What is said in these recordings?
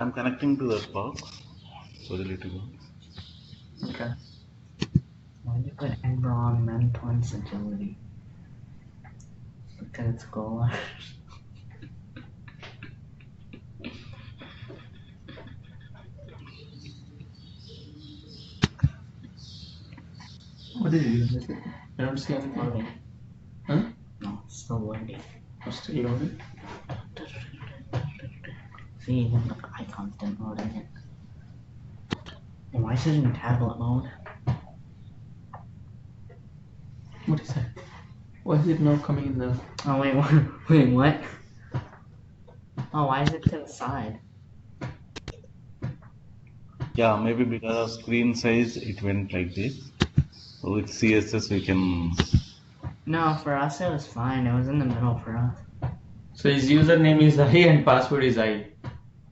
I'm connecting to that box. So the little one. Okay. Why did you put environmental sensitivity? Because it's gold. What did you do? I don't see anything. Loading. Huh? No, it's still loading. I'm still loading. See, even the icons didn't load in it. Why is it in tablet mode? What is that? Why is it now coming in the... Oh wait, wait, what? Oh, why is it to the side? Yeah, maybe because of screen size, it went like this. So with CSS, we can. No, for us it was fine. It was in the middle for us. So his username is I and password is I.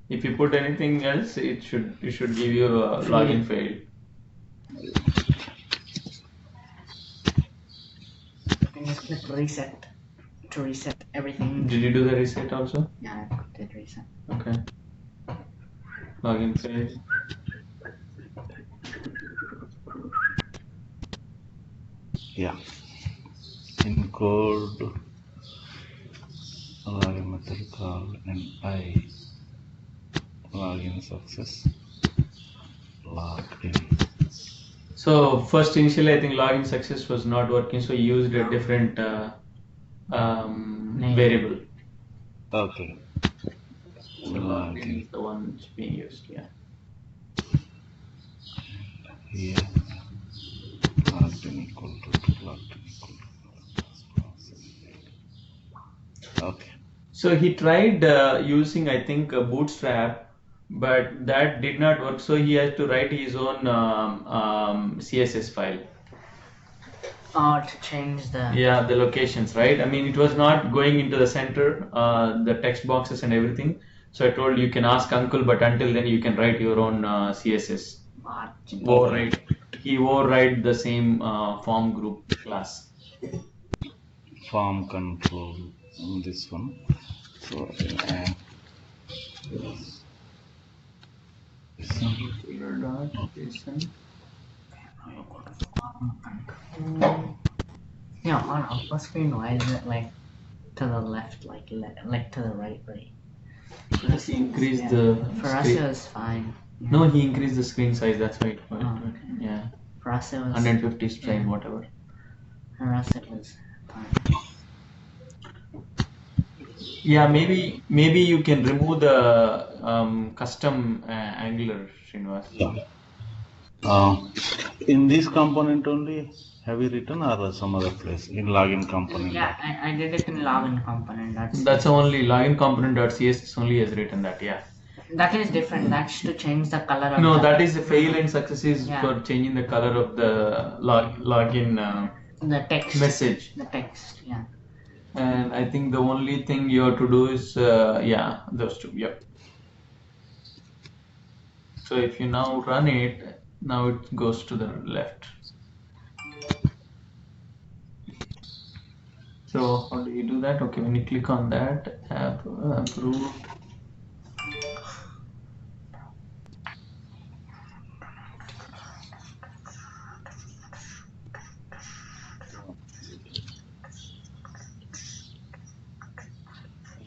If you put anything else, it should give you a login failed. You can just click reset to reset everything. Did you do the reset also? Yeah, I did reset. Okay. Login failed. Yeah. Encode login method call and I login success login. So first initially I think login success was not working, so you used a different variable. Okay. So login is the one which is being used, yeah. Here login equal to login equal to. Okay. So he tried using, I think, Bootstrap, but that did not work. So he has to write his own CSS file. Oh, to change the... Yeah, the locations, right? I mean, it was not going into the center, the text boxes and everything. So I told you can ask uncle, but until then you can write your own CSS. Override. He override the same form group class. Form control on this one. So Yeah, on upper screen, why is it like to the left, like to the right? Does he increase the For us it was fine. No, he increased the screen size, that's why it went. Oh, okay. Yeah. For us it was 150 frame, whatever. For us it was fine. Yeah, maybe you can remove the custom Angular, Srinivas. yeah. In this component only, have you written or some other place in login component? Yeah, I did it in login component. That's only login component.css only has written that, yeah. That is different. That's to change the color of No, the... that is a fail and success is Yeah. for changing the color of the login the text message. The text, yeah. And I think the only thing you have to do is, yeah, those two, yep. So if you now run it, now it goes to the left. So how do you do that? Okay, when you click on that, approved.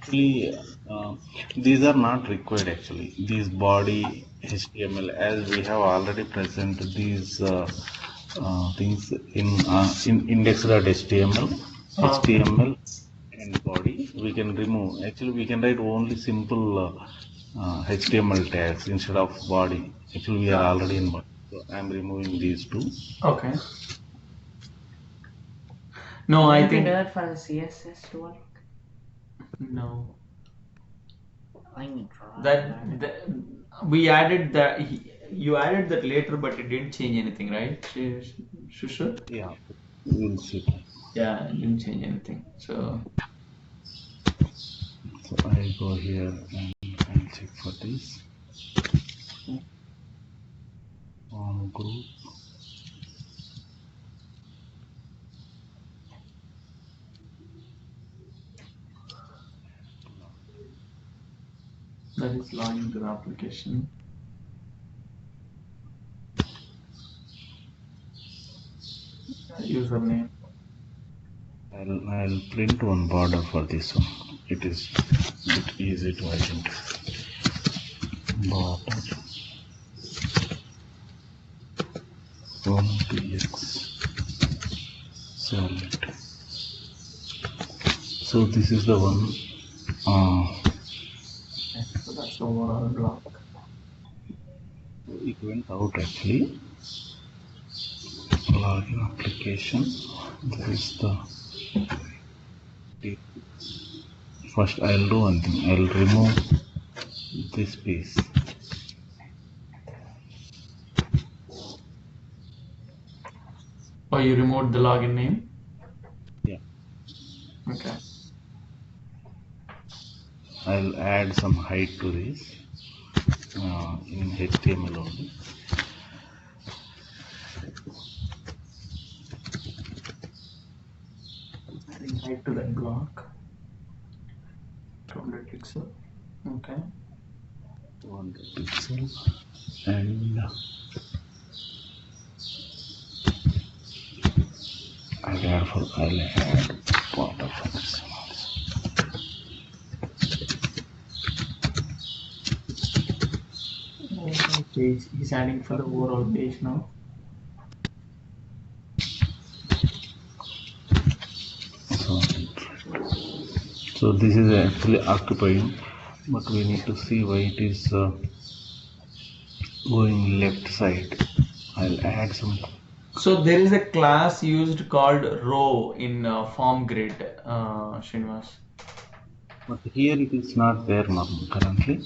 Actually, these are not required actually. These body HTML, as we have already presented these things in index.html, HTML and body, we can remove. Actually, we can write only simple HTML tags instead of body. Actually, we are already in body. So I'm removing these two. Okay. No, I think do it for the CSS to work. No. I can try that we added that. You added that later, but it didn't change anything, right? Sure. Yeah, we'll see. Yeah, it didn't change anything. So I go here and check for this. Group. That is login to the application. Username. I'll print one border for this one. It is a bit easy to identify. Border 1px solid. So this is the one. So that's the overall block. It went out actually. Login application. This is the. First, I'll do one thing. I'll remove this piece. Oh, you removed the login name? Yeah. Okay. I'll add some height to this in HTML only. Adding height to that block. 200 pixel. Okay. 200 pixels and I'll add border for this one. Page. He's adding for the overall page now. So this is actually occupying, but we need to see why it is going left side. I'll add some. So there is a class used called row in form grid, Srinivas. But here it is not there currently.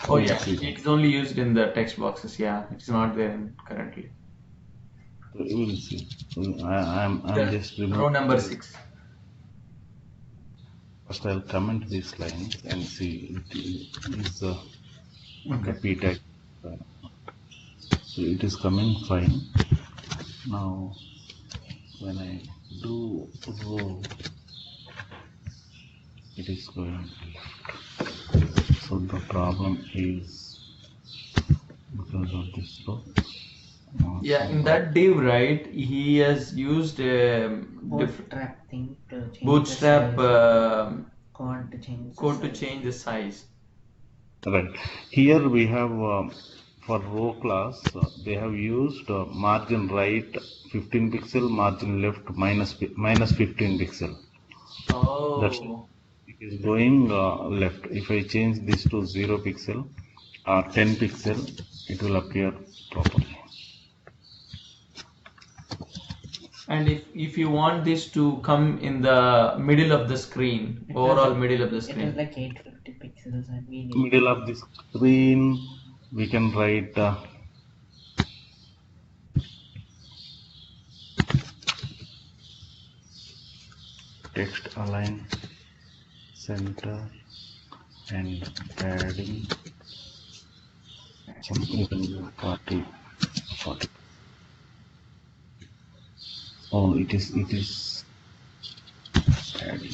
Oh yeah, it is only used in the text boxes. Yeah, it is not there currently. We will see. I'm just row number 6. First, I'll comment this line and see it is the p tag. So it is coming fine. Now, when I do row, it is going left. So the problem is because of this row. Yeah, in that div, right, he has used Bootstrap thing to change Bootstrap the size. Code to change the size. Right. Here we have for row class, they have used margin right 15 pixel, margin left minus 15 pixel. Oh. That's it is going left. If I change this to 0 pixel or 10 pixel, it will appear properly. And if you want this to come in the middle of the screen, overall middle of the screen. It is like 850 pixels and we need Middle of the screen, we can write text align center and padding. You can do 40. Oh, it is padding.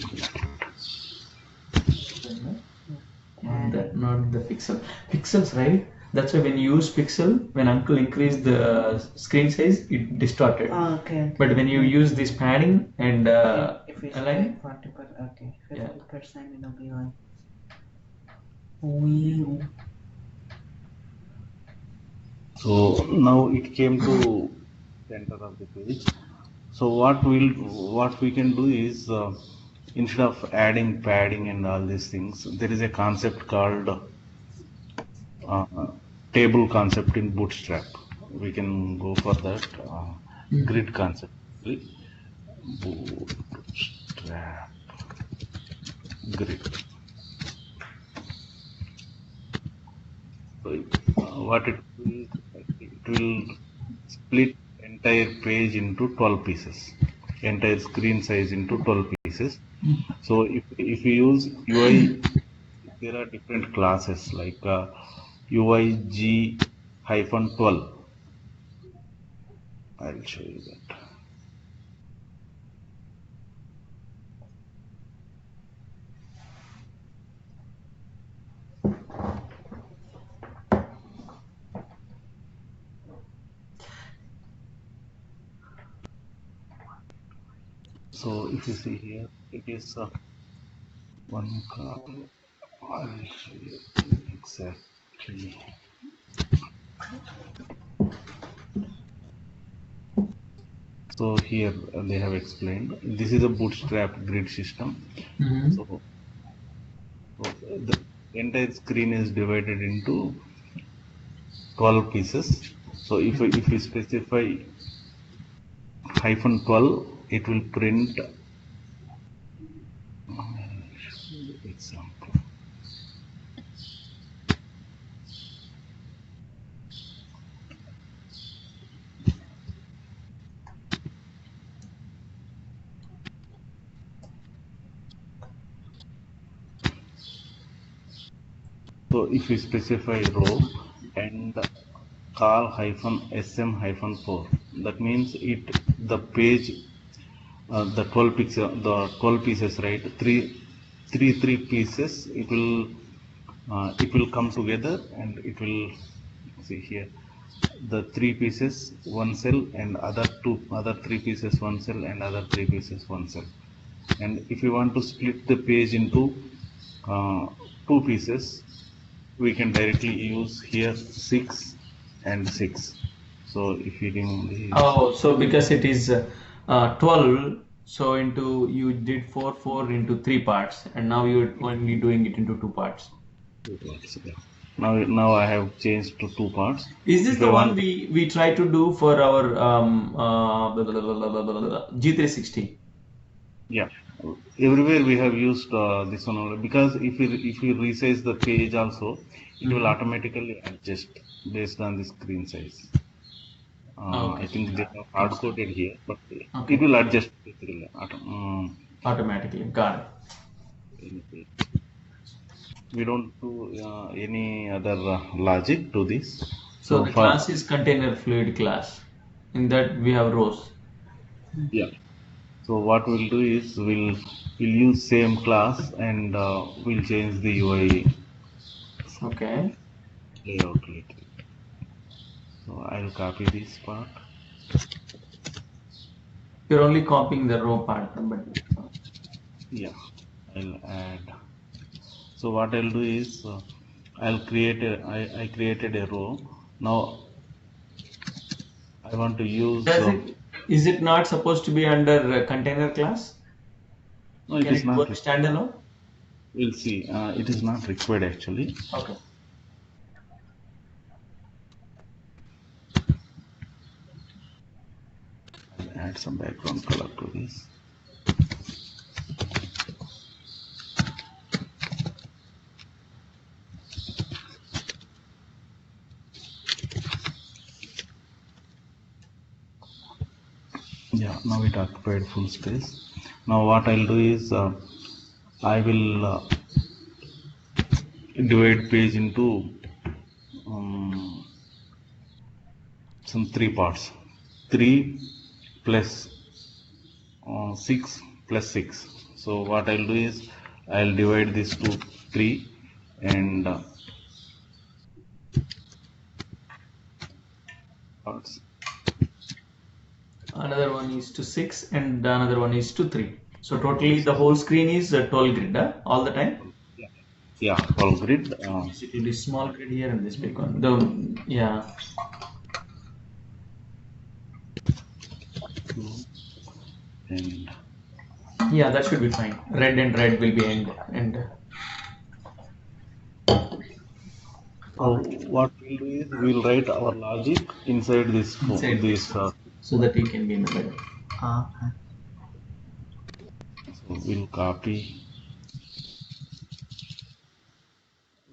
Not the pixels, right? That's why when you use pixel, when Uncle increased the screen size, it distorted. Oh, okay. But when you use this padding and if it's align, like 40%, okay, 50%, Yeah. it'll be like. So now it came to center of the page. So what we can do is instead of adding padding and all these things, there is a concept called table concept in Bootstrap. We can go for that grid concept. Bootstrap grid. So, what it will split entire page into 12 pieces, entire screen size into 12 pieces. So if you use UI, there are different classes like UIG-12. I'll show you that. So if you see here, it is one call. I'll show you exactly. So here they have explained this is a bootstrap grid system. So the entire screen is divided into 12 pieces. So if we specify -12, it will print example. So if we specify row and call -sm-4, that means the page the 12 pieces, right? Three pieces. It will come together and it will see here the three pieces one cell and other three pieces one cell and other three pieces one cell. And if you want to split the page into uh, two pieces, we can directly use here 6 and 6. So if you remove this, So because it is 12, so into you did 4 into 3 parts, and now you're only doing it into 2 parts. 2 parts. Yeah. Now I have changed to 2 parts. Is this If the I one want, we try to do for our G360? yeah, everywhere we have used this one only, because if you resize the page also, it will automatically adjust based on the screen size. I think they have hard coded here, but Okay. it will adjust basically. Automatically. Got it. We don't do any other logic to this. So the class is container fluid class. In that we have rows. Yeah. So what we'll do is we'll use same class and we'll change the UI Okay. layout later. So I'll copy this part. You're only copying the row part, but Yeah, I'll add. So what I'll do is I'll create I created a row. Now I want to use. Is it not supposed to be under container class? No, it Can is it not. work standalone? We'll see. It is not required actually. Okay. I'll add some background color to this. Yeah, now it occupied full space. Now what I'll do is I will divide page into some 3 parts. 3 plus 6 plus 6. So what I'll do is I'll divide this to 3 and parts. Another one is to 6 and another one is to 3. So totally the whole screen is 12 grid all the time? Yeah, 12 grid. It will be small grid here and this big one. Yeah. And yeah, that should be fine. Red and red will be end. So what we'll do is we'll write our logic inside this so that it can be in the middle. Okay. So we'll copy.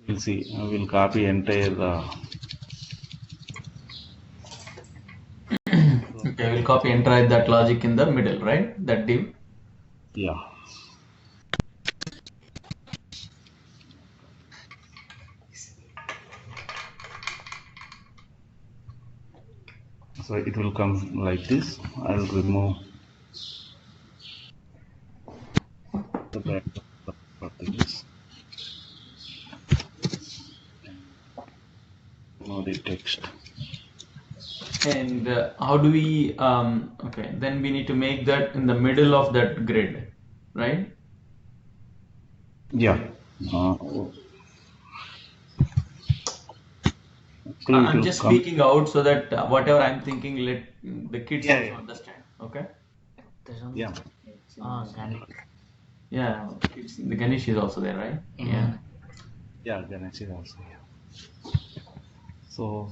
We'll see. We'll copy entire. Okay, we'll copy and write that logic in the middle, right? That div. Yeah. So it will come like this. I'll remove the background properties. Remove the text. And how do we, okay, then we need to make that in the middle of that grid, right? Yeah. Actually, it I'm will just come. speaking out so that whatever I'm thinking, let the kids Yeah, also yeah. understand. Okay? There's only Yeah. oh, got it. Yeah, the Ganesh is also there, right? Yeah. Yeah, Ganesh is also here. So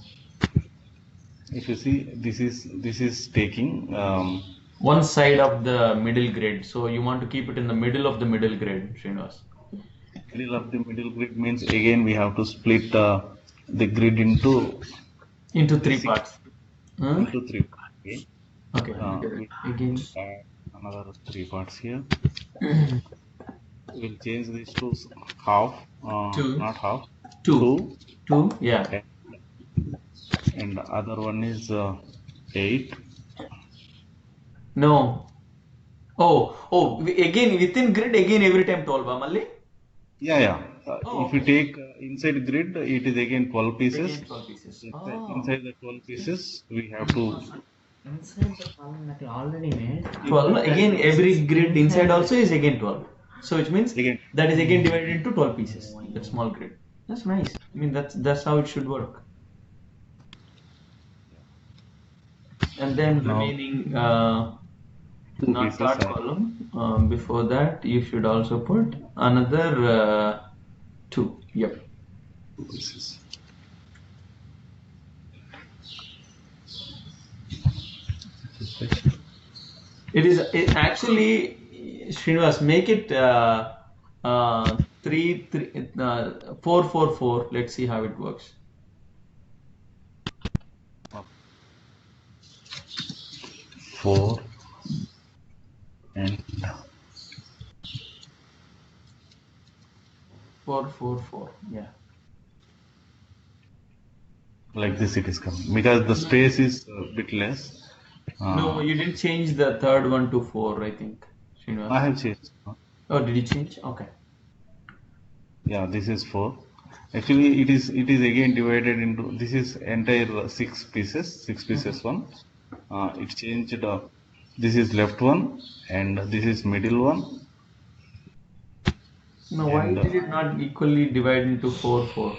if you see, this is taking One side of the middle grid. So you want to keep it in the middle of the middle grid, Srinivas. middle of the middle grid means again we have to split the grid into Into the three six parts. Huh? into three. Okay. Okay. We Again. add another three parts here. We'll change this to half, Two. not half, Two. two, Two. Yeah. and the other one is 8. No. Oh, again within grid, again every time 12, Malli? Yeah, yeah. Oh, If you okay. take inside grid, it is again 12 pieces. Again 12 pieces. Inside the 12 pieces, we have to. Inside the column that you already made. 12. Again, every grid inside also is again 12. So which means Again. that is again divided into 12 pieces. That small grid. That's nice. I mean, that's how it should work. And then Now, remaining, two not pieces third are column. Before that, you should also put another 2. Yep. 2 pieces. It actually, Srinivas, make it 4, 4, 4. Let's see how it works. 4 and 4, 4, 4. Yeah. like this it is coming because the space is a bit less. No, you didn't change the third one to 4, I think, I Srinivas. have changed. Oh, did you change? Okay. Yeah, this is 4. Actually, it is again divided into, this is entire 6 pieces, 6 pieces one. It changed. This is left one, and this is middle one, No, why and did it not equally divide into 4, 4?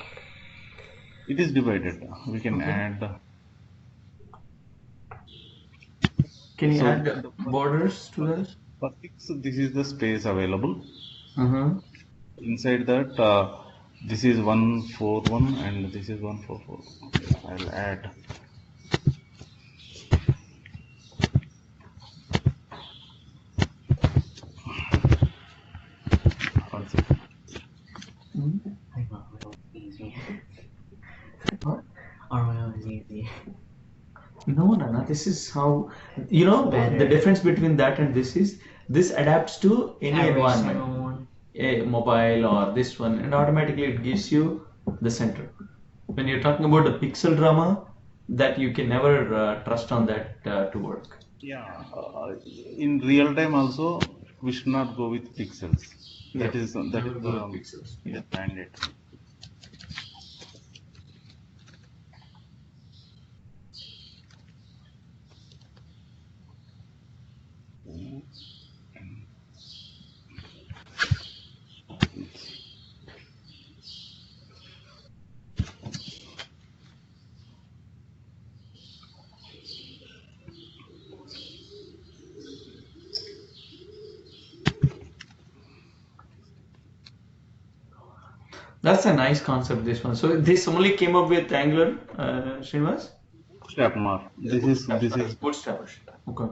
it is divided. We can Okay. add. Can you So add the borders to that? for 6, this is the space available. Uh-huh. Inside that, this is 141 and this is 144. Okay, I'll add. One second. I thought it was easy. What? Or when it was easy. No, Nana, this is how, the Better. difference between that and this adapts to any Every environment, single one. a mobile or this one, and automatically it gives you the center. When you're talking about the pixel drama, that you can never trust on that to work. Yeah, in real time also, we should not go with pixels. Yeah, That is never go with pixels. the Yeah. mandate. That's a nice concept, this one. So this only came up with Angular, Srinivas? Bootstrap mark. This is Bootstrap. Okay.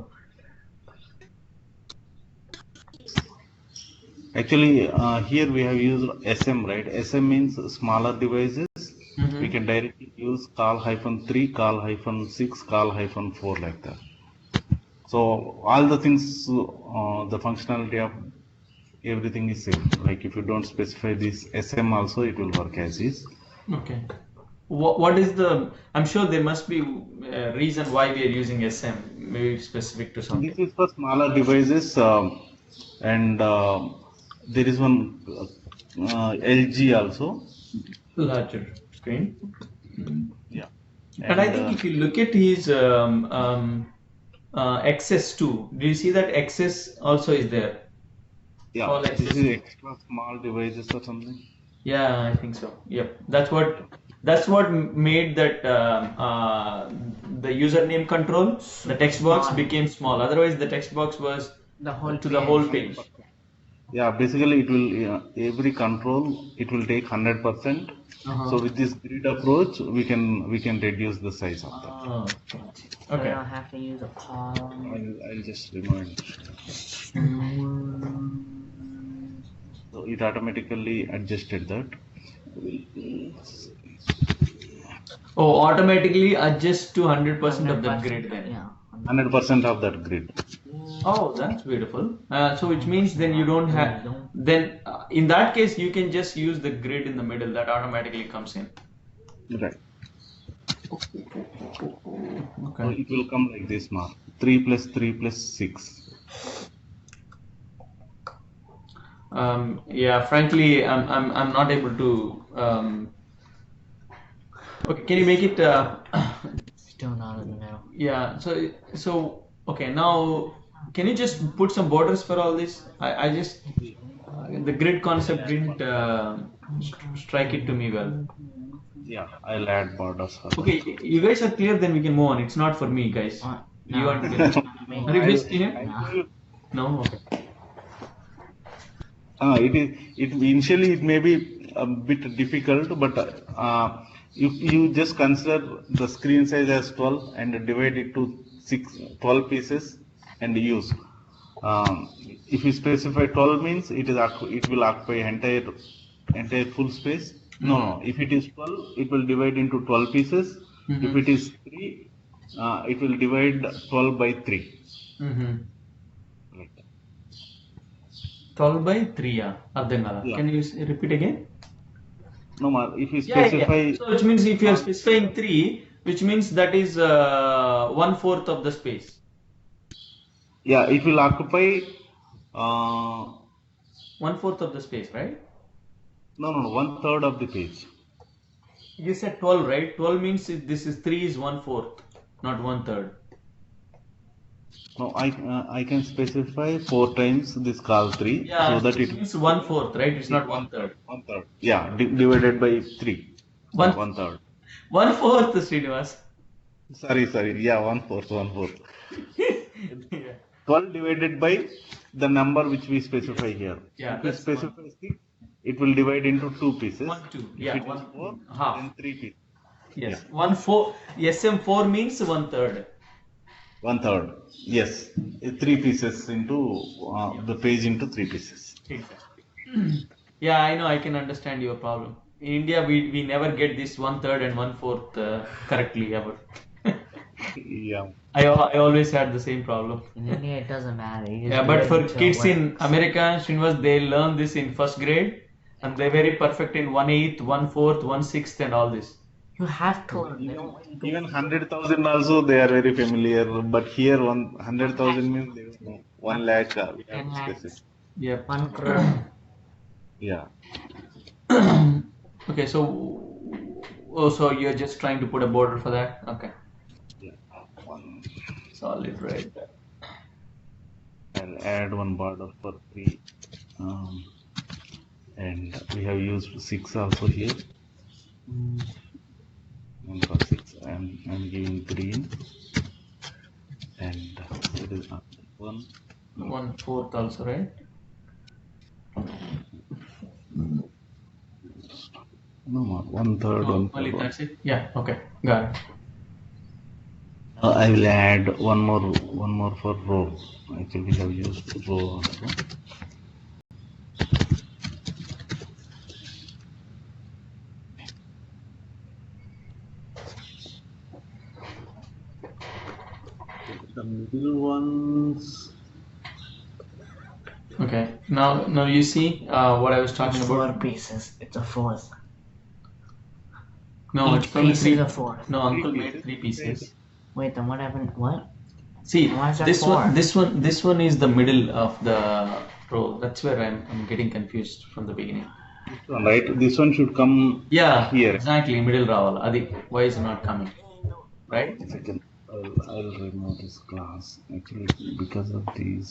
actually here we have used SM, right? SM means smaller devices. We can directly use call -3, call -6, call -4 like that. So all the things, the functionality of everything is same. Like if you don't specify this SM also, it will work as is. Okay. What is the? I'm sure there must be a reason why we are using SM, maybe specific to This something. is for smaller devices, and there is one LG also. Larger screen. Yeah. And I think if you look at his XS too, do you see that XS also is there? Yeah, All this XS is too. extra small devices or something. Yeah, I think so. Yep, that's what made that the username control, the text box Small. became small. Otherwise, the text box was The whole to the whole page. page. Yeah, basically it will every control it will take 100%. So with this grid approach, we can reduce the size of that. Oh, So okay. you don't have to use a column. I'll just remind. So it automatically adjusted that. Oh, automatically adjust to 100% of the grid then. Yeah. 100% of that grid. Oh, that's beautiful. So which means then you don't have, then in that case you can just use the grid in the middle that automatically comes in. Right. Okay. So it will come like this now. 3 plus 3 plus 6. Yeah, frankly, I'm not able to. Okay, can you make it? Still not in the middle. Yeah. So okay. Now, can you just put some borders for all this? I just the grid concept didn't strike it to me well. Yeah, I'll add borders for Okay, you guys are clear. Then we can move on. It's not for me, guys. You want to get? Are you guys clear? No. Okay. It initially it may be a bit difficult, but if you just consider the screen size as 12 and divide it to 12 pieces and use. If you specify 12 means it will occupy entire full space. No. If it is 12, it will divide into 12 pieces. If it is 3, it will divide 12 by 3. 12 by 3, yeah. Can you repeat again? No, if you specify. Yeah. So which means if you are specifying 3, which means that is 1/4 of the space. Yeah, it will occupy 1/4 of the space, right? No, 1/3 of the page. You said 12, right? 12 means if this is 3 is 1/4, not 1/3. No, I can specify 4 times this call 3, Yeah, so that it means 1/4, right? It's not 1/3. 1/3. Yeah, divided by 3. 1/3. 1/4, Srinivas. Sorry. Yeah, 1/4. Yeah. 12 divided by the number which we specify here. Yeah, if we specify 6, it will divide into 2 pieces. 1, 2. If Yeah, it is 4, half. then 3 pieces. Yes, yeah. 1/4. SM4 means 1/3. 1/3. Yes, 3 pieces into the page into 3 pieces. Exactly. Yeah, I know. I can understand your problem. In India, we never get this 1/3 and 1/4 correctly ever. Yeah. I always had the same problem. In India, it doesn't matter. Yeah, but for kids in America, Srinivas, they learn this in first grade, and they're very perfect in 1/8, 1/4, 1/6, and all this. You have to learn. Even 100,000 also they are very familiar, but here 100,000 means they don't know. 1 lakh. We have to specify. Yeah. 1 crore. Yeah. Okay, so you're just trying to put a border for that? Okay. Yeah. Solid, right? I'll add one border for 3. And we have used 6 also here. And for 6, I'm giving green. And it is 1. 1/4 also, right? No more. 1/3. Oh, only that's it. Yeah. Okay. Got it. I will add one more for row. Actually, we have used row also. The middle ones. Okay. Now you see what I was talking about. 4 pieces. It's a 4th. No, Each it's only piece 3. is a 4th. No, Uncle made 3 pieces. Wait, then what happened? What? See, Why is that this 4? This one is the middle of the row. That's where I'm getting confused from the beginning. This one, right? This one should come Yeah, here. exactly. Middle raval. Adi, why is it not coming? right? Second, I'll remove this class actually because of these.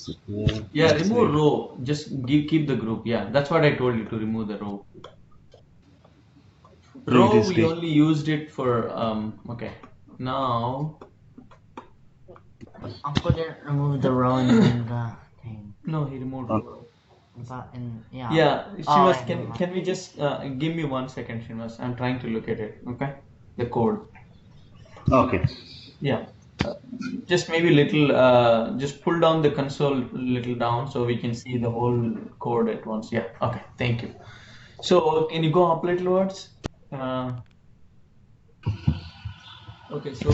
Yeah, remove row. Just keep the group. Yeah, that's what I told you to remove the row. It Row is we only used it for okay. Now Uncle didn't remove the row in the thing. no, he removed row. But in yeah. Yeah, Oh, Srinivas, yeah, never mind. can we just give me 1 second, Srinivas? I'm trying to look at it. Okay, the code. okay. Yeah, just maybe little. Just pull down the console little down so we can see the whole code at once. Yeah. Okay. Thank you. So can you go up little words? Okay. So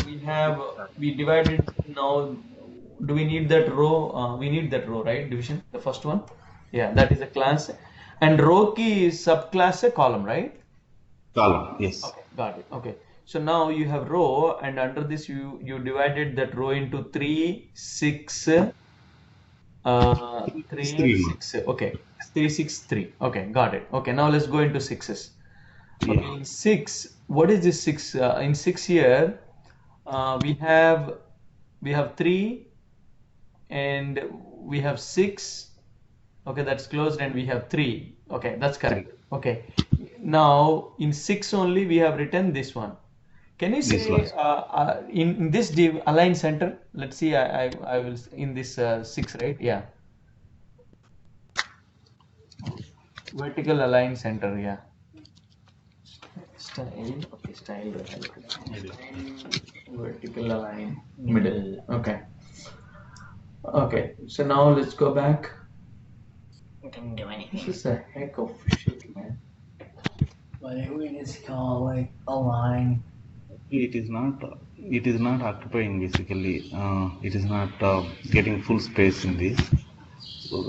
we divided now. Do we need that row? We need that row, right? Division, the first one. Yeah, that is a class. And row key is subclass a column, right? Column, yes. Okay, got it. Okay. So now you have row, and under this you divided that row into 3, 6, 3, 3. 6. Okay, 3, 6, 3. Okay, got it. Okay, now let's go into sixes. Okay, Yeah. in 6, what is this 6? In 6 here, we have 3 and we have 6. Okay, that's closed, and we have 3. Okay, that's correct. Okay, now in 6 only we have written this one. Can you This say last. in this div align center? Let's see. I will in this 6, right? Yeah. Vertical align center. Yeah. Style. Okay. Style. Vertical align middle. Okay. Okay. So now let's go back. It didn't do anything. This is a heck of shit, man. But we just call like align. It is not. It is not occupying basically. It is not getting full space in this. So,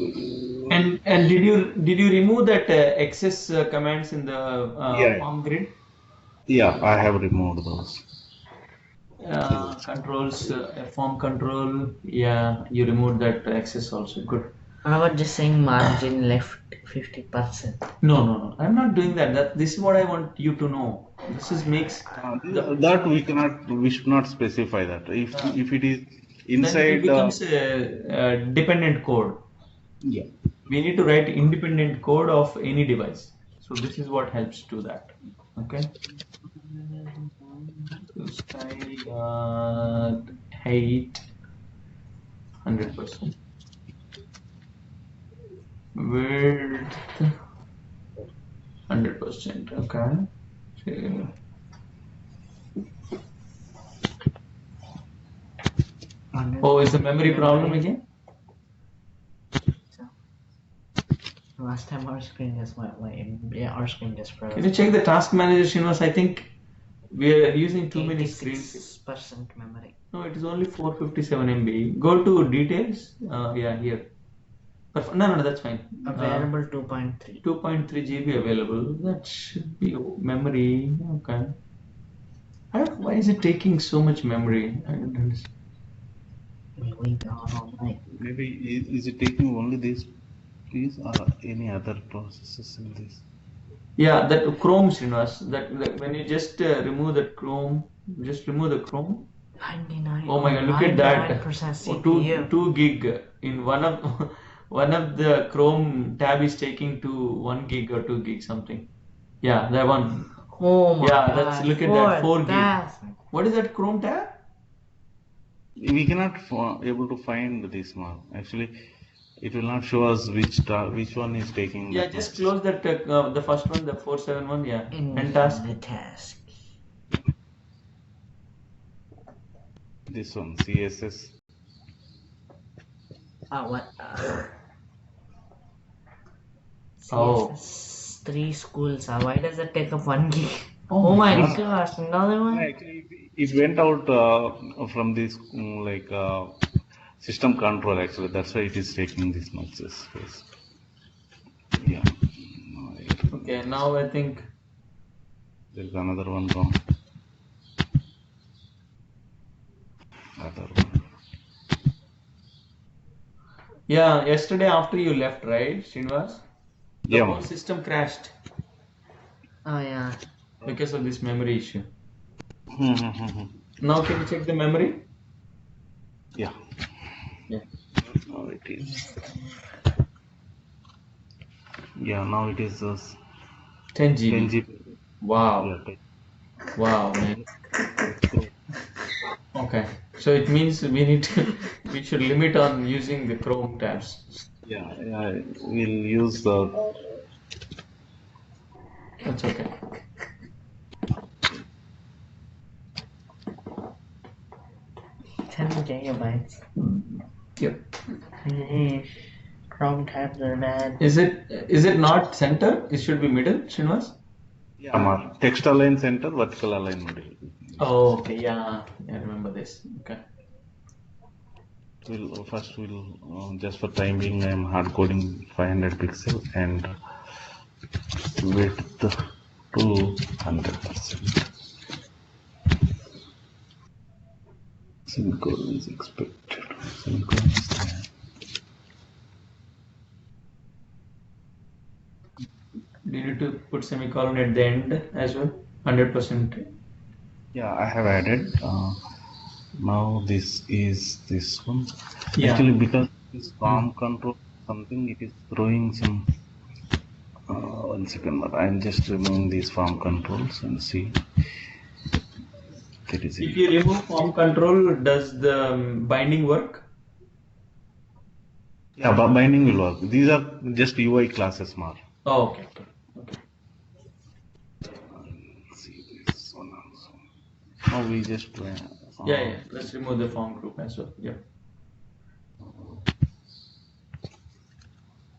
And did you remove that excess commands in the Yeah. form grid? Yeah, I have removed those. Controls, form control. Yeah, you removed that excess also. Good. What about just saying margin left 50%? No. I'm not doing that. This is what I want you to know. This is makes That we cannot. We should not specify that. If it is then inside. it becomes a dependent code. Yeah. We need to write independent code of any device. So this is what helps to that. Okay. Style height 100%. Width 100%. Okay. Oh, is the memory problem again? Last time our screen just went like yeah, our screen just froze. Can you check the task manager, Srinivas? I think we are using too many screens. 86% memory. No, it is only 457 MB. Go to details. Yeah, here. No, that's fine. Available 2.3. 2.3 GB available. That should be memory. Okay. I don't know why is it taking so much memory. I don't understand. We gone all night. Maybe is it taking only this piece or any other processes in this? Yeah, that Chrome, Srinivas. That when you just remove that Chrome, just remove the Chrome. 99. Oh my God! Look at that. 99% Oh, CPU. 2 gig in one of the Chrome tab is taking to 1 gig or 2 gig something. Yeah, that one. Oh my Yeah, God. that's look at that 4 gig. 4,000. What is that Chrome tab? We cannot able to find this one. Actually, it will not show us which one is taking. Yeah, the just first. close that the first one, the 471. Yeah, In and task. the task. This one CSS. What? Oh. CSS 3 schools. Why does it take up 1 gig? Oh my God. gosh, another one? Actually, it went out from this system control. Actually, that's why it is taking this much space. Yeah. Okay, now I think There is another one wrong. Other one. yeah. Yesterday after you left, right, Srinivas? The Yeah. whole system crashed Oh yeah. because of this memory issue. Now can you check the memory? Yeah. Yeah. Now it is. Yeah. Now it is 10 10 GB. GB. Wow. Yeah. Wow, man. Okay. So it means we need to, we should limit on using the Chrome tabs. Yeah. Yeah. We'll use the. That's okay. Ten gigabytes. Yep. Hey, Chrome tabs are bad. Is it not center? It should be middle, Srinivas? Yeah. Text align center, vertical align middle. Oh, okay. Yeah. I remember this. Okay. We'll just for time being, I'm hard coding 500 pixel and width to 100%. Semicolon is expected. Semicolon is there. Do you need to put semicolon at the end as well? 100%. Yeah, I have added. Now this is this one. Yeah. Actually, because this form control something, it is throwing some. 1 second, but I'm just removing these form controls and see. That is If it. you remove form control, does the binding work? Yeah, but binding will work. These are just UI classes, Mar. Oh, okay. See this one also. Now we just. Yeah. Let's remove the form group as well. Yeah.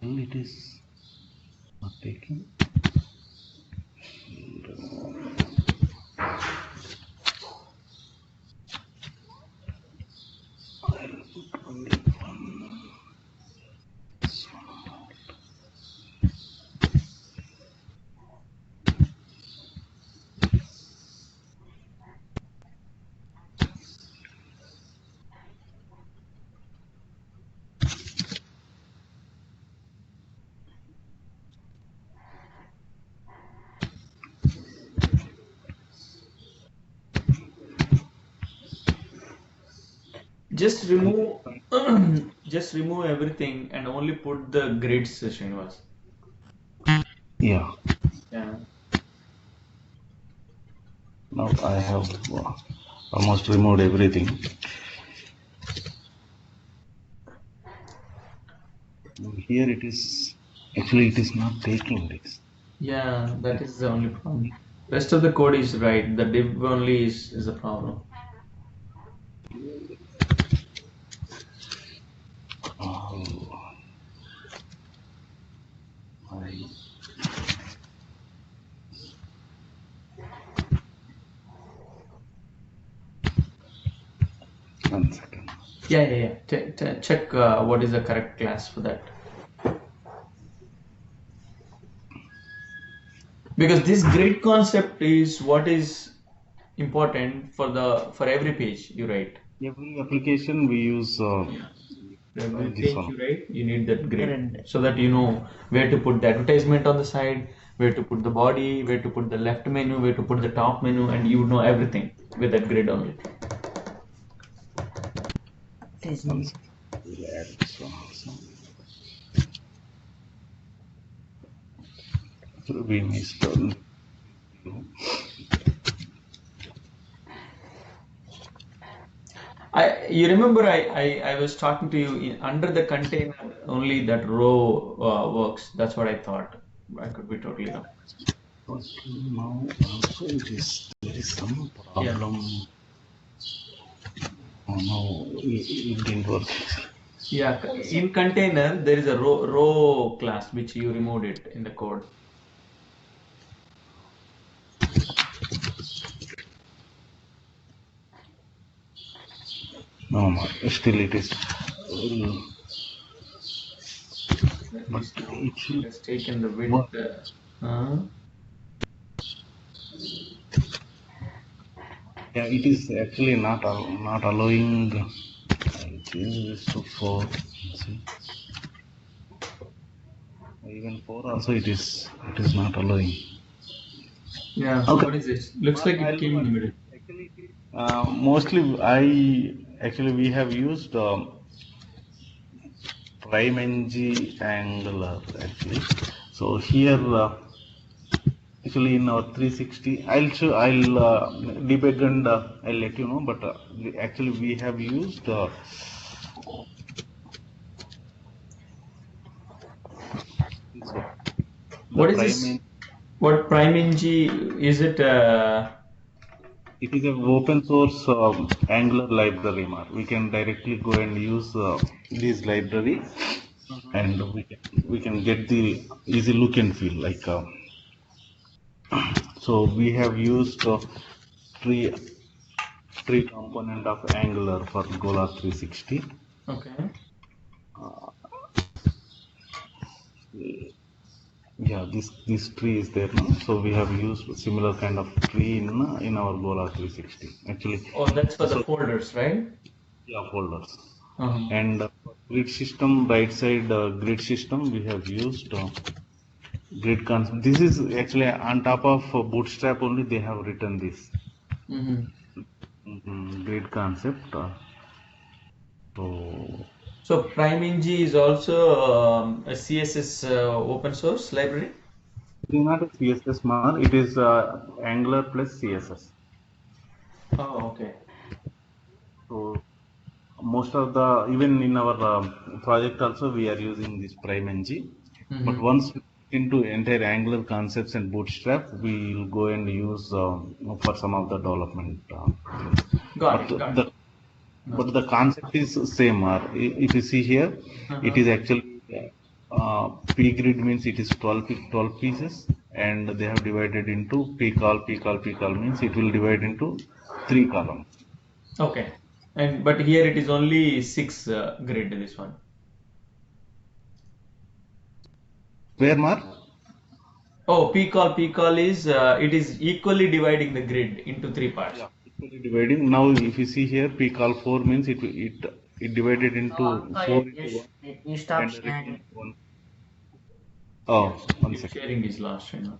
It is not taking. Just remove just remove everything and only put the grids, Srinivas. Yeah. Yeah. Now I have almost removed everything. Here it is. Actually, it is not taking this. Yeah, that is the only problem. Rest of the code is right. The div only is the problem. Oh, I. 1 second. Yeah. Check what is the correct class for that. Because this grid concept is what is important for every page you write. Every application we use For every this page one. you write, you need that grid Grid. so that you know where to put the advertisement on the side, where to put the body, where to put the left menu, where to put the top menu, and you know everything with that grid only. Disney. We'll add this one also. We missed on. You remember I was talking to you under the container only that row works. That's what I thought. I could be totally wrong. But now also there is some Yeah. problem. Oh no, it didn't work. Yeah, in container there is a row class which you removed it in the code. No, still it is. But it It should. has taken the width. What? Yeah, it is actually not allowing. I change this to 4. See, even 4 also it is not allowing. Yeah. Okay. What is this? Looks like I'll it came in the middle. Mostly we have used PrimeNG Angular actually. So here actually in our 360, I'll debug and I'll let you know. But actually we have used this one, the What is this? PrimeNG. What PrimeNG is it? It is an open source Angular library. We can directly go and use this library, and we can get the easy look and feel like. So we have used three three component of Angular for Gola 360. Okay. Yeah, this tree is there now. So we have used similar kind of tree in our Gola 360. Actually, Oh, that's for the so folders, right? yeah, folders. Uh-huh. And grid system, right side grid system, we have used grid concept. This is actually on top of Bootstrap only they have written this grid concept. So So PrimeNG is also a CSS open source library. it is not a CSS mar, it is Angular plus CSS. Oh, okay. So most of the even in our project also we are using this PrimeNG. But once we get into entire Angular concepts and Bootstrap, we will go and use for some of the development things. Got But it. Got it. the but the concept is same. If you see here, it is actually P grid means it is 12 pieces, and they have divided into P call means it will divide into 3 columns. Okay. But here it is only 6 grid, this one. Where Mark? Oh, P call is it is equally dividing the grid into 3 parts. Yeah, equally dividing. Now, if you see here, P call 4 means it divided into Oh, 4 you, into 1 you stop and sharing. remaining 1. Oh, one Keep second. sharing is lost right now.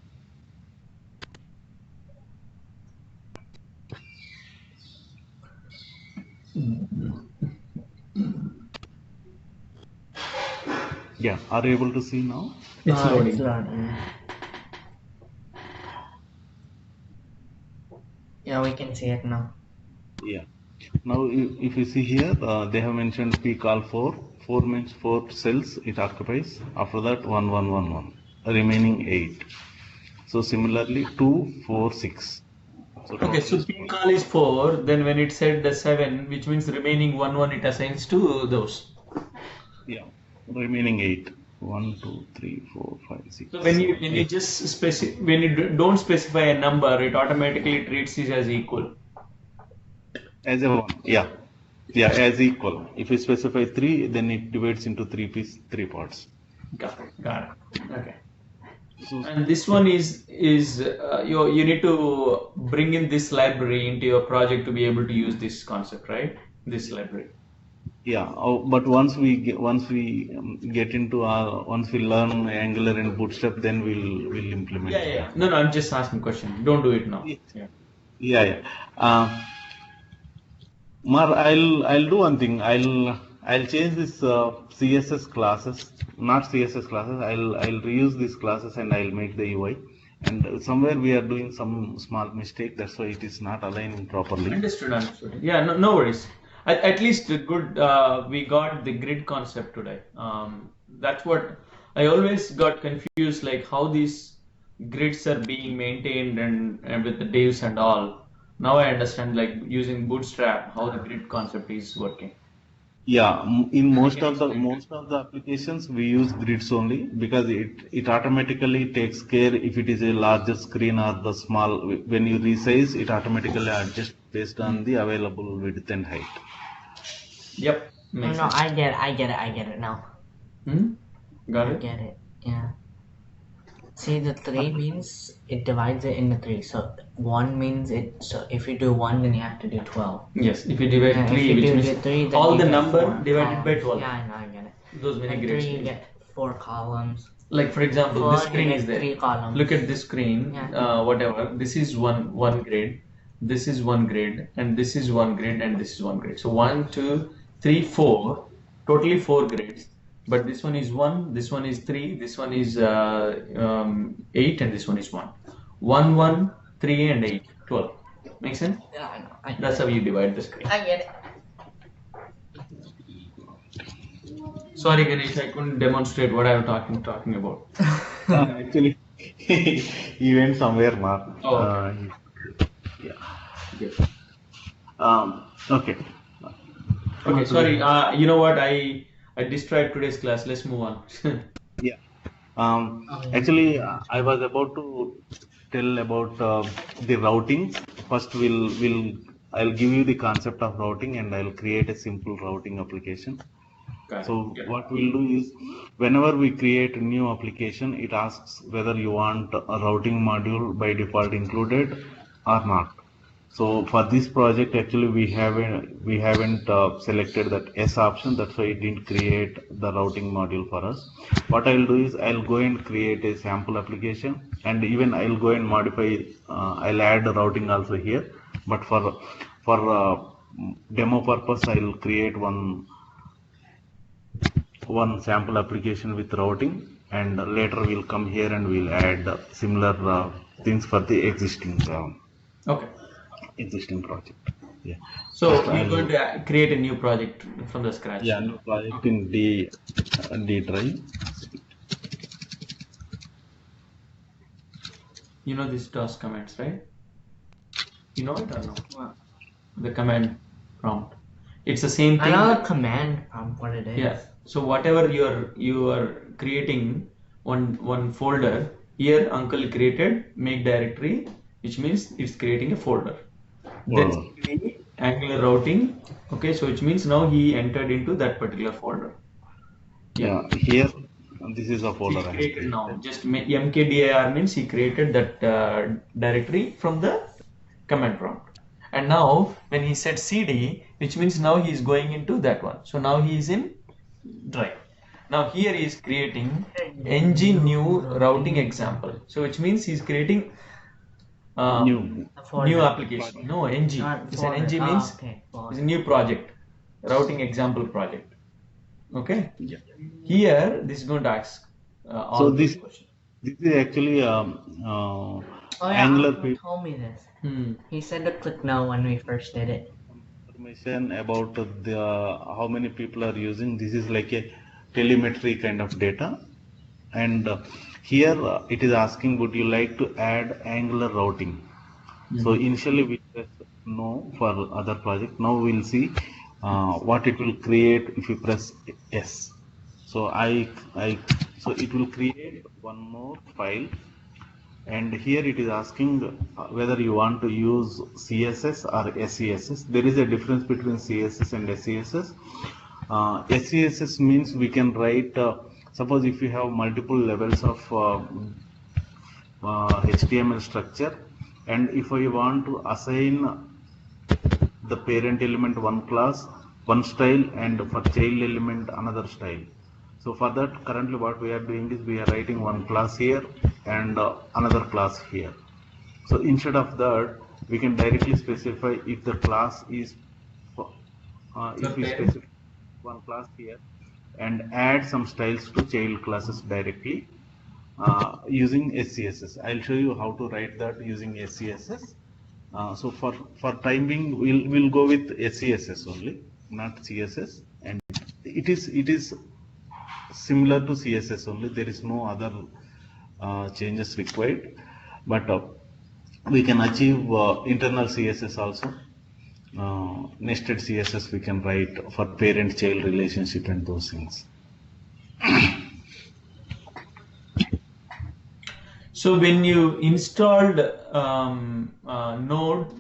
Yeah, are you able to see now? It's It's loading. loading. Yeah, we can see it now. Yeah. Now, if you see here, they have mentioned P call 4. 4 means 4 cells it occupies. After that, 1, 1, 1, 1. Remaining 8. So, similarly, 2, 4, 6. So, Okay, total so is P call is 4, then when it said the 7, which means remaining 1 it assigns to those. yeah, remaining 8. 1, 2, 3, 4, 5, 6, So 7, when you 8. just when you don't specify a number, it automatically treats it as equal. As a 1. Yeah. Yeah, as equal. If you specify 3, then it divides into 3 parts. Got it. Got it. Okay. So, And this one is you need to bring in this library into your project to be able to use this concept, right? This library. yeah, but once we get into once we learn Angular and Bootstrap, then we'll implement Yeah, yeah. No, I'm just asking question. Don't do it now. it. Yeah. Yeah, yeah. Mar, I'll do one thing. I'll change this CSS classes, not CSS classes. I'll reuse these classes and I'll make the UI. And somewhere we are doing some small mistake. That's why it is not aligning properly. Understood. Yeah, no worries. At least good. We got the grid concept today. That's what I always got confused, like how these grids are being maintained and with the divs and all. Now I understand, like using Bootstrap, how the grid concept is working. Yeah, in And you most can of the explain that. applications we use grids only because it automatically takes care if it is a larger screen or the small. When you resize, it automatically adjusts based on the available width and height. Yep, No, makes no, sense. I get it now. Got I it? get it. Yeah. See, the 3 means it divides it into 3. So 1 means it. So if you do 1, then you have to do 12. Yes, if you divide And if 3, you which do means the 3, then all you the get number 4 divided by columns. 12. Yeah, I know, I get it. Those many And grids. 3, you get 4 columns. Like for example, 4, this you screen get is there. 3 columns. Look at this screen. Yeah. Whatever. This is one grid. this is one grid, and this is one grid, and this is one grid. So 1, 2, 3, 4, totally 4 grids. But this one is 1, this one is 3, this one is 8, and this one is 1. 1, 1, 3, and 8, 12. Make sense? Yeah, I know. That's how you divide the screen. I get it. Sorry, Ganesh, I couldn't demonstrate what I was talking about. Actually, he went somewhere, Mark. Oh, okay. Yeah. Good. Okay. Okay, sorry. You know what? I destroyed today's class. Let's move on. Yeah. Actually, I was about to tell about the routings. First, I'll give you the concept of routing, and I'll create a simple routing application. Got it. So Good. what we'll do is, whenever we create a new application, it asks whether you want a routing module by default included or not. So for this project, actually we haven't selected that S option. That's why it didn't create the routing module for us. What I'll do is I'll go and create a sample application, and even I'll go and modify. I'll add routing also here. But for demo purpose, I'll create one sample application with routing, and later we'll come here and we'll add similar things for the Okay. existing project. Yeah. So First you're I'll- going to create a new project from the scratch. Yeah, new project in D drive. You know this DOS commands, right? You know it or no? What? The command prompt. It's the same I thing. know the command prompt what it is. Yeah. So whatever you are creating one folder, here Uncle created make directory, which means it's creating a folder. Then Angular routing. Okay, so which means now he entered into that particular folder. Yeah, here this is a He folder. I created have now just mkdir means he created that directory from the command prompt. And now when he said cd, which means now he is going into that one. So now he is in drive. Now here he is creating ng new routing example. So which means he is creating new. A folder. new application. No, ng. Not It's an folder. ng means Okay. it's a new project, routing example project. Okay. Yeah. Here this is going to ask all So these this questions. is actually Oh yeah, Angular Uncle told me this. Hmm. He said to click no when we first did it. information about the how many people are using. This is like a telemetry kind of data, and here it is asking, would you like to add Angular routing? So initially we press no for other project. Now we'll see what it will create if you press yes. So so it will create one more file, and here it is asking whether you want to use CSS or SCSS. There is a difference between CSS and SCSS. SCSS means we can write, suppose if you have multiple levels of HTML structure, and if I want to assign the parent element one class, one style, and for child element another style. So for that, currently what we are doing is we are writing one class here and another class here. So instead of that, we can directly specify if the class is, if we specify one class here and add some styles to child classes directly using SCSS. I'll show you how to write that using SCSS. So for time being, we'll go with SCSS only, not CSS, and it is similar to CSS only. There is no other changes required, but we can achieve internal CSS also. Nested CSS we can write for parent-child relationship and those things. So when you installed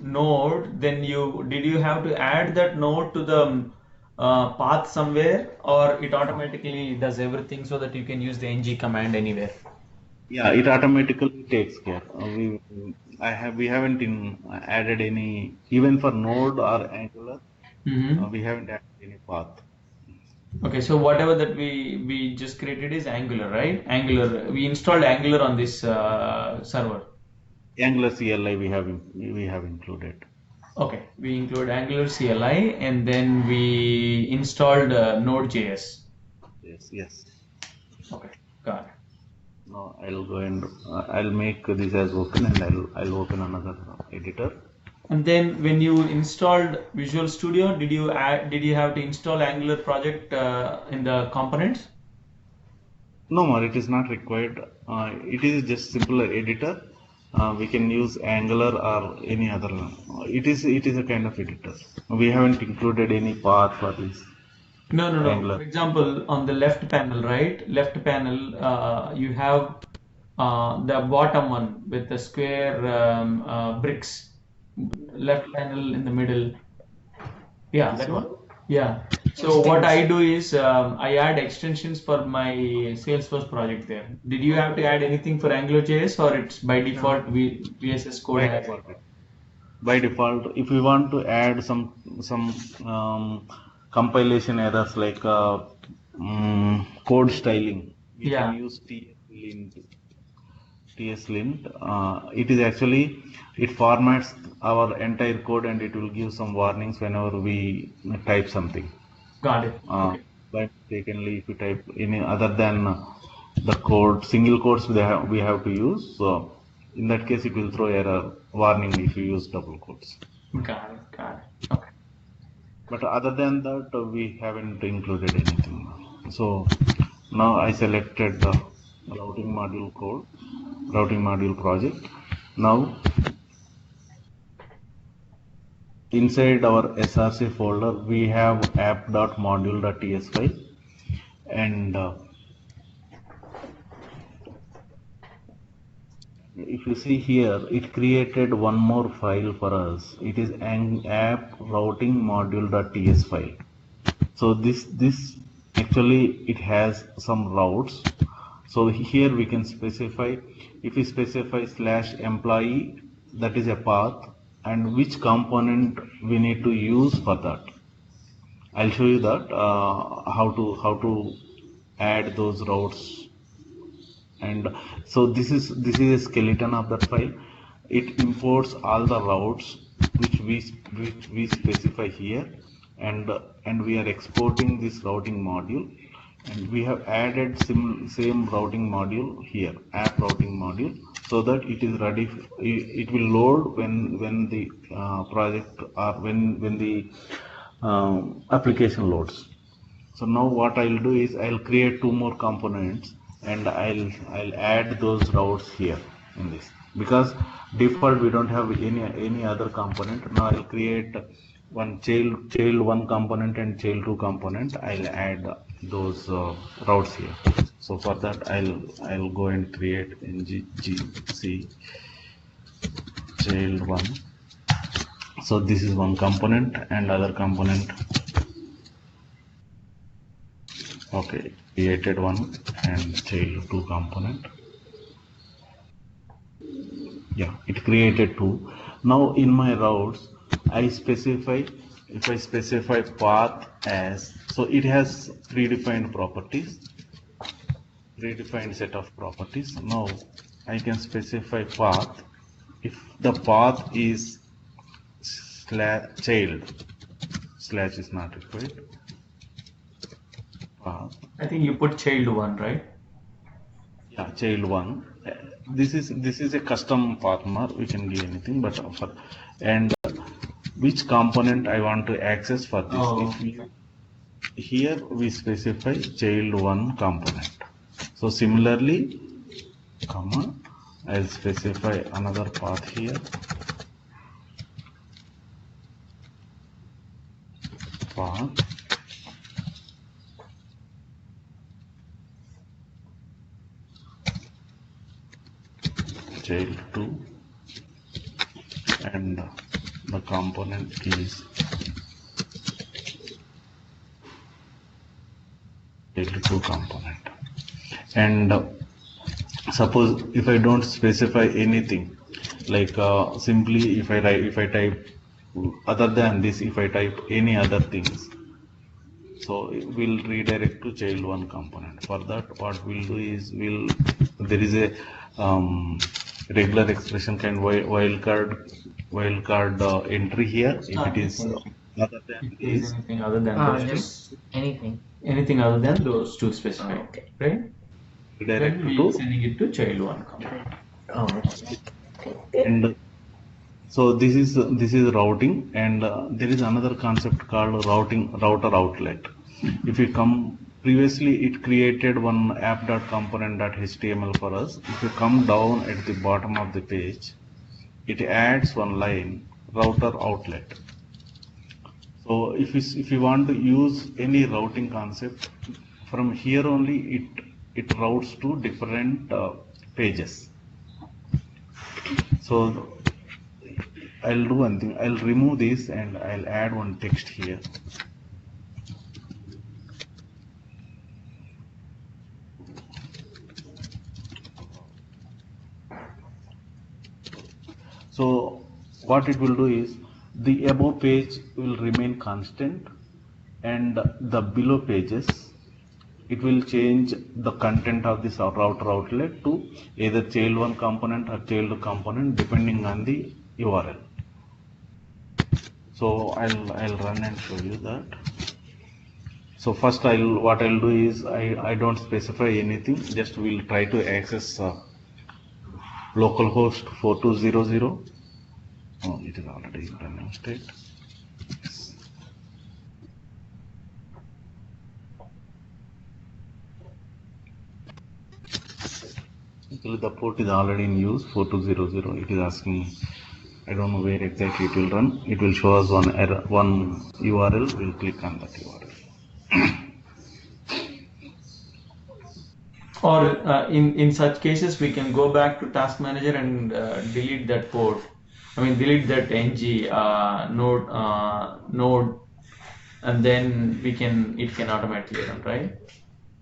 node, then did you have to add that node to the path somewhere, or it automatically does everything so that you can use the ng command anywhere? Yeah, it automatically takes care. We haven't added any, even for Node or Angular. We haven't added any path. Okay, so whatever that we just created is Angular, right? Angular. We installed Angular on this server. Angular CLI we have included. Okay, we include Angular CLI and then we installed Node.js. Yes. Okay, got it. Now I'll go and I'll make this as open, and I'll open another editor. And then when you installed Visual Studio, did you have to install Angular project in the components? No more, it is not required. It is just simple editor. We can use Angular or any other. It is a kind of editor. We haven't included any path for this No. Angular. For example, on the left panel, right? Left panel, you have the bottom one with the square bricks. Left panel in the middle. Yeah, This that one? one. Yeah. So what I do is I add extensions for my Salesforce project there. Did you have to add anything for AngularJS, or it's by default VSS code By has default. By default, if we want to add some compilation errors like code styling, we can use TS-lint. It is actually, it formats our entire code and it will give some warnings whenever we type something. Got it. Okay. But mistakenly, if you type any other than the code, single quotes we have to use. So in that case, it will throw error warning if you use double quotes. Got it. Okay. But other than that, we haven't included anything. So now I selected the routing module project. Now inside our src folder, we have app.module.ts file, and if you see here, it created one more file for us. It is an app routing module.ts file. So this actually it has some routes. So here we can specify, if we specify /employee, that is a path, and which component we need to use for that. I'll show you that how to add those routes. And so this is a skeleton of that file. It imports all the routes which we specify here, and we are exporting this routing module, and we have added same routing module here, app routing module, so that it is ready. It will load when the project or when the application loads. So now what I'll do is I'll create two more components, and I'll add those routes here in this, because default we don't have any other component. Now I'll create one child one component and child two component. I'll add those routes here. So for that I'll go and create nggc child one. So this is one component and other component. Okay, created one and child two component. Yeah, it created two. Now in my routes, if I specify path as, so it has predefined set of properties. Now I can specify path. If the path is /child, slash is not required. I think you put child one, right? Yeah, child one. This is a custom path mark. We can give anything, but and which component I want to access for this. Here we specify child one component. So similarly, comma, I'll specify another path here. Path. Child 2, and the component is child 2 component. And suppose if I don't specify anything, like simply if I type other than this, if I type any other things, so it will redirect to child 1 component. For that, what we'll do is there is a regular expression kind wildcard wildcard entry here. If it is other than If there is this, anything other than those two, Just anything. anything other than those two specified, Okay. right? redirect Then we to sending it to child one component. Oh, okay. and so this is routing, and there is another concept called router outlet. If you come previously, it created one app.component.html for us. If you come down at the bottom of the page, it adds one line router outlet. So if you want to use any routing concept, from here only it routes to different pages. So I'll do one thing. I'll remove this and I'll add one text here. So what it will do is the above page will remain constant, and the below pages, it will change the content of this router outlet to either child one component or child two component depending on the URL. So I'll run and show you that. So first what I'll do is I don't specify anything, just we'll try to access localhost 4200. Oh, it is already in running state. Actually, the port is already in use 4200. It is asking, I don't know where exactly it will run. It will show us one error, one URL. We'll click on that URL. Or in such cases, we can go back to task manager and delete that port. I mean, delete that ng node, and then it can automatically run, right?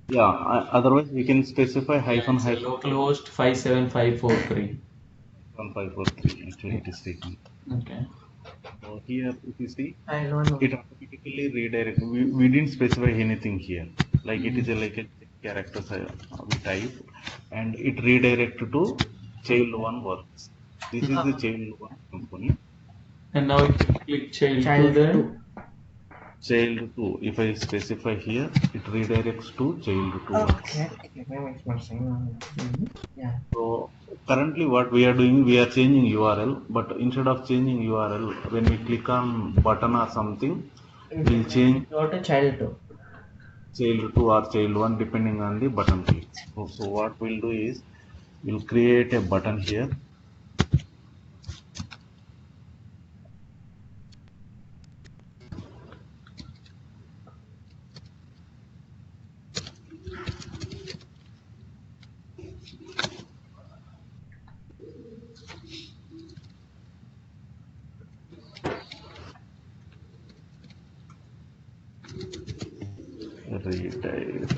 Yeah. Otherwise, we can specify hyphen localhost 57543. 1543. Actually, it is taken. Okay. So here, if you see, I don't know. it automatically redirect. We didn't specify anything here. Like it is like a character we type, and it redirect to child one works. This is the child one component. And now if you click child 2 Child there, two. Child 2, if I specify here, it redirects to child 2 works. Okay. Maybe it's missing. Yeah. So currently what we are doing, we are changing URL, but instead of changing URL, when we click on button or something, we'll change Go to child two. child 2 or child 1 depending on the button click. So what we'll do is, we'll create a button here. Redirect.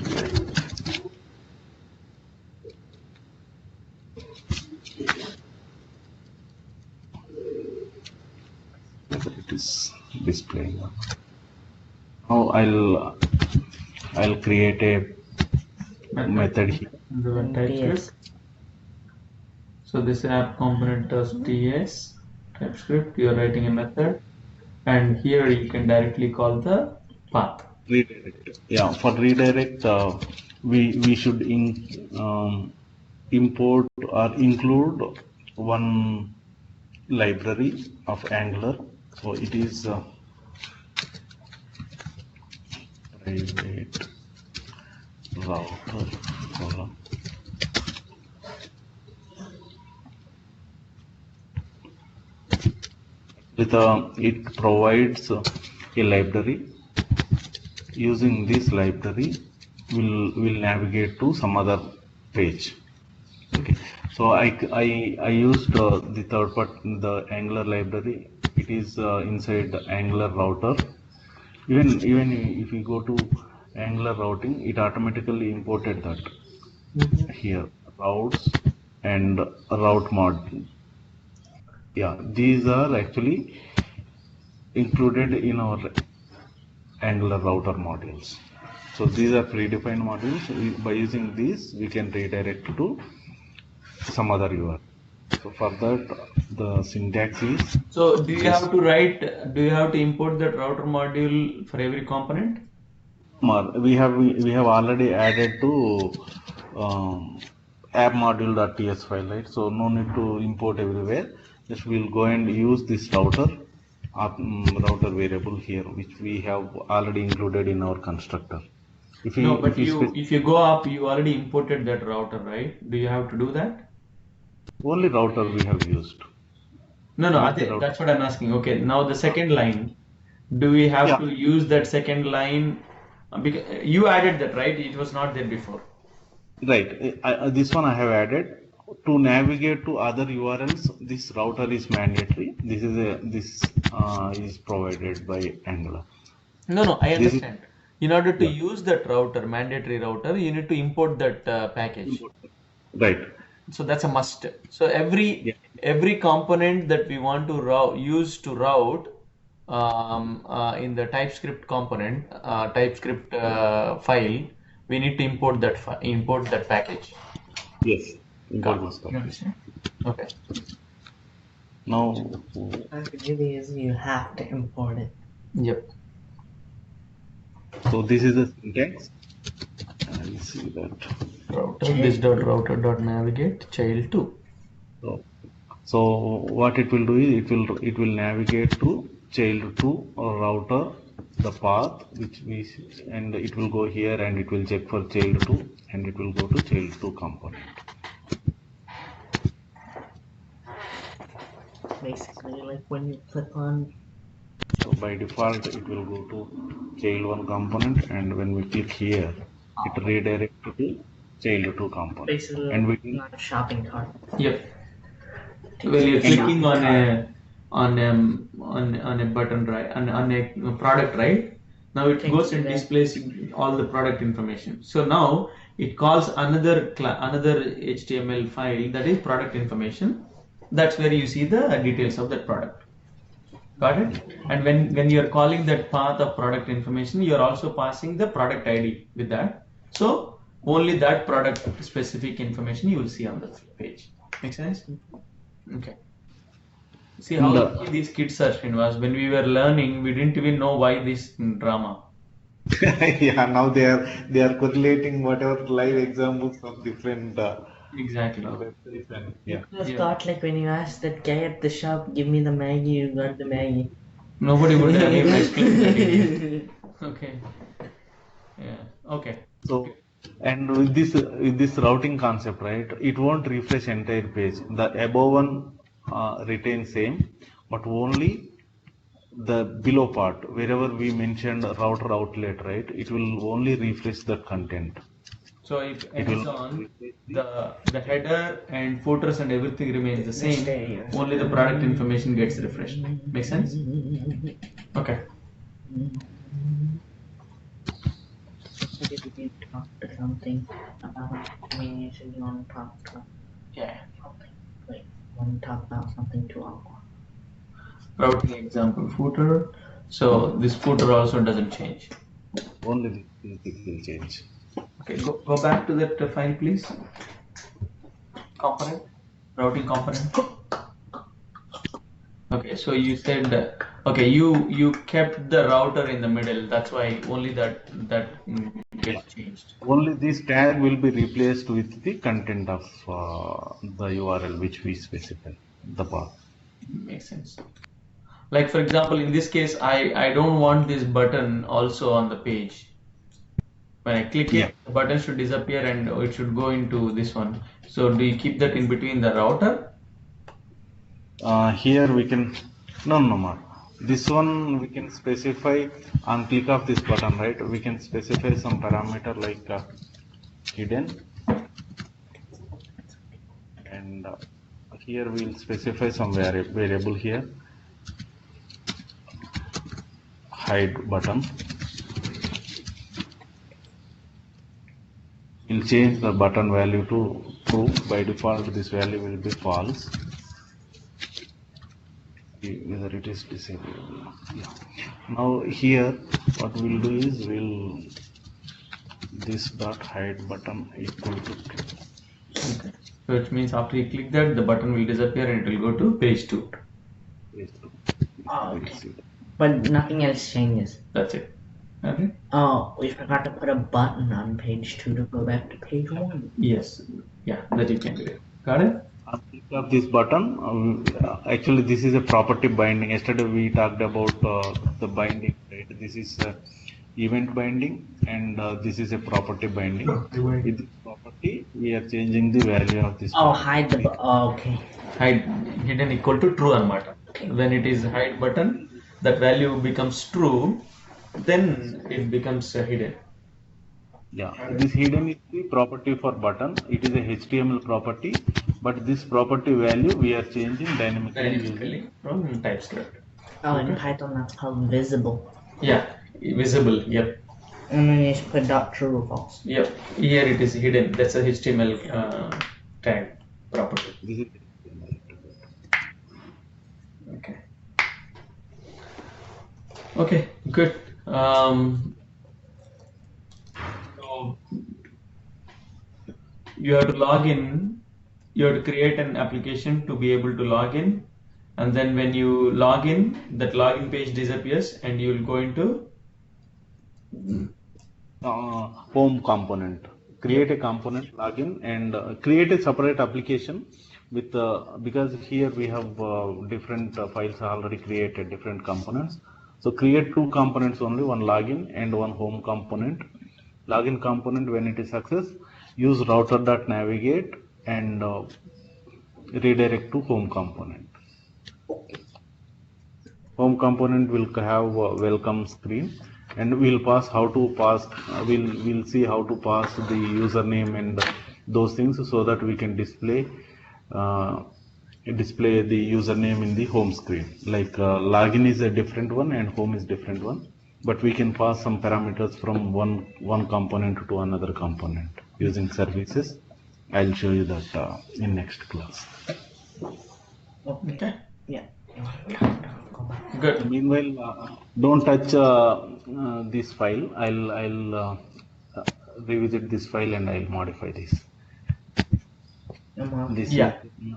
Whether it is displaying. Now I'll create a method here. the TypeScript. So this app component does TS TypeScript. You are writing a method, and here you can directly call the path. Redirect. Yeah, for redirect, we should import or include one library of Angular. So it is private router column. With it provides a library. Using this library, we'll navigate to some other page. Okay, so I used the third part, the Angular library. It is inside the Angular router. Even if you go to Angular routing, it automatically imported that here, routes and route mod. Yeah, these are actually included in our Angular router modules. So these are predefined modules. By using these, we can redirect to some other URL. So for that, the syntax is So do you this. have to write, do you have to import that router module for every component? We have already added to app module.ts file, right? So no need to import everywhere. Just we'll go and use this router variable here, which we have already included in our constructor. No, but if you go up, you already imported that router, right? Do you have to do that? only router we have used, No, not the router. that's what I'm asking. Okay, now the second line, do we have Yeah, to use that second line? Because you added that, right? It was not there before. right. This one I have added to navigate to other URLs. This router is mandatory. This is provided by Angular. No, I This is understand. In order to yeah. use that router, mandatory router, you need to import that package. Right. So that's a must. So Yeah. every component that we want to use to route in the TypeScript component, TypeScript file, we need to import import that package. Yes. Got Import this it. You package. understand? Okay. Now, Really is you have to import it. Yep. so this is the syntax. I'll see that. Router this dot router dot navigate child 2. So what it will do is it will navigate to child 2 or router the path which we and it will go here and it will check for child 2 and it will go to child 2 component. Basically, like when you click on. So by default it will go to child 1 component and when we click here it redirects to child 2 component. Basically, And we not a shopping cart. Yep. Well, you're clicking on a button, right? On a product, right? Now it goes and displays all the product information. So now it calls another HTML file that is product information. That's where you see the details of that product. Got it? And when you're calling that path of product information, you're also passing the product ID with that. So only that product specific information you will see on the page. Make sense? Okay. See how lucky these kids are, Srinivas. When we were learning, we didn't even know why this drama. yeah, now they are correlating whatever live examples of different Exactly. websites and yeah. You have thought like when you asked that guy at the shop, give me the Maggie, you got the Maggie. Nobody would have even explained that to you. Okay. Yeah. Okay. So, and with this routing concept, right? It won't refresh entire page. The above one retains same, but only the below part, wherever we mentioned router outlet, right? It will only refresh the content. So if ends on, the header and footers and everything remains the same. Only the product information gets refreshed. Make sense? Okay. Did you talk to something about? I mean, you said you want to talk to. Yeah. Something. Wait, want to talk about something to Uncle. Routing example footer. So this footer also doesn't change. Only this will change. Okay, go back to that file, please. Component, routing component. Okay, so you said okay, you kept the router in the middle. That's why only that gets changed. Only this tag will be replaced with the content of the URL which we specify, the path. Makes sense. Like for example, in this case, I don't want this button also on the page. When I click it, the button should disappear and it should go into this one. So do you keep that in between the router? Here we can, no more. This one we can specify on click of this button, right? We can specify some parameter like hidden, and here we'll specify some variable here, hide button. We'll change the button value to true. By default, this value will be false. Whether it is disabled. Yeah. Now here, what we'll do is we'll this dot hide button equal to true. Okay. So which means after you click that, the button will disappear and it will go to page 2. Page 2. Oh, We'll okay. see that. But nothing else changes. That's it. Okay. Oh, we forgot to put a button on page 2 to go back to page 1. Yes. Yeah, that you can do it. Got it? On click of this button, actually this is a property binding. Yesterday we talked about the binding, right? This is event binding and this is a property binding. With this property, we are changing the value of this Oh, property. hide the oh, okay. Hide hidden equal to true anamata. When it is hide button, that value becomes true, then it becomes hidden. Yeah, this hidden is the property for button. It is a HTML property, but this property value we are changing dynamically using. Dynamically from TypeScript. Oh, in Python that's called visible. Yeah, visible. Yep. And then you just put dot true or false. Yep. Here it is hidden. That's a HTML tag property. This is Okay. Okay. Good. So you have to log in. You have to create an application to be able to log in, and then when you log in, that login page disappears, and you will go into home component. Create a component, login, and create a separate application with because here we have different files already created, different components. So create two components only, one login and one home component. Login component, when it is success, use router.navigate and redirect to home component. Home component will have a welcome screen, and we'll pass how to pass. We'll see how to pass the username and those things so that we can display the username in the home screen. Like login is a different one and home is different one, but we can pass some parameters from one component to another component using services. I'll show you that in next class. okay. Yeah. Good. Meanwhile, don't touch this file. I'll revisit this file and I'll modify this. No more. This Yeah. is